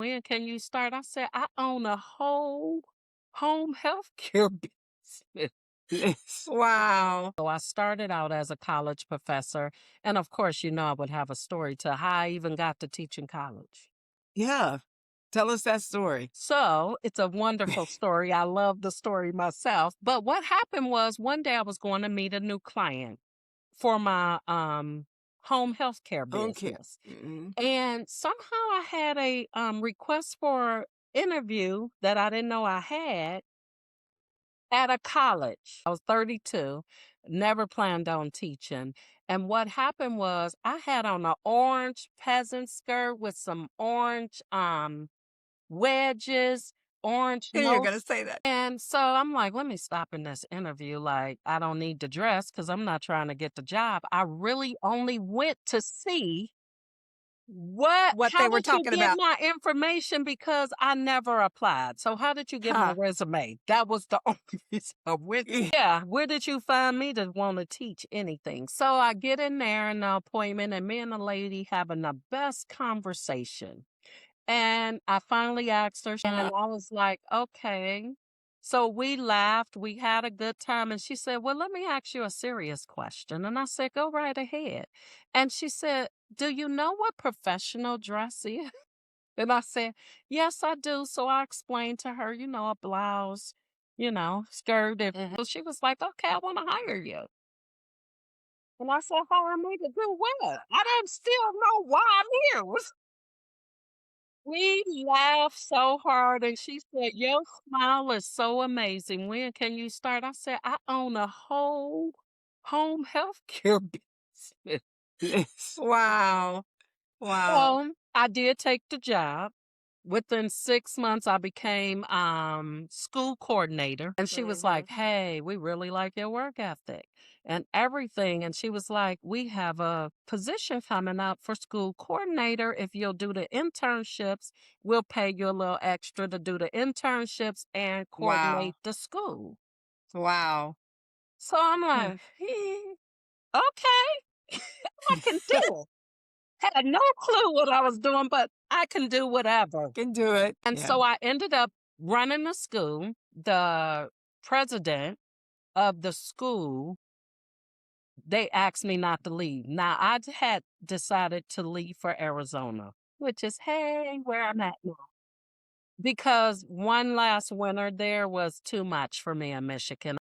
when can you start? I said, I own a whole home health care business. Wow. So I started out as a college professor. And of course, I would have a story to how I even got to teach in college. Yeah. Tell us that story. So it's a wonderful story. I love the story myself. But what happened was one day I was going to meet a new client for my home health care Okay. business. Mhm. And somehow I had a request for interview that I didn't know I had at a college. I was 32, never planned on teaching. And what happened was I had on an orange peasant skirt with some orange wedges, orange And you're nose. gonna say that. And so I'm like, let me stop in this interview. Like, I don't need to dress because I'm not trying to get the job. I really only went to see What how they were did you talking get about. my information? Because I never applied. So how did you get my Huh. resume? That was the only reason I went. Yeah, where did you find me to want to teach anything? So I get in there in the appointment, and me and the lady having the best conversation. And I finally asked her, and I was like, okay. So we laughed, we had a good time. And she said, well, let me ask you a serious question. And I said, go right ahead. And she said, do you know what professional dress is? And I said, yes, I do. So I explained to her, a blouse, skirt. So she was like, okay, I want to hire you. And I said, hire me to do what? I don't still know why I'm here. We laughed so hard, and she said, your smile is so amazing. When can you start? I said, I own a whole home health care business. Wow. Wow. So I did take the job. Within 6 months, I became school coordinator. And she was Mhm. like, hey, we really like your work ethic and everything. And she was like, we have a position coming up for school coordinator. If you'll do the internships, we'll pay you a little extra to do the internships and Wow. coordinate the school. Wow. So I'm Hmm. like, okay, I can do it. Had no clue what I was doing, but I can do whatever. Can do it. And Yeah. so I ended up running the school. The president of the school, they asked me not to leave. Now, had decided to leave for Arizona, which is, hey, where I'm at now. Because one last winter there was too much for me in Michigan.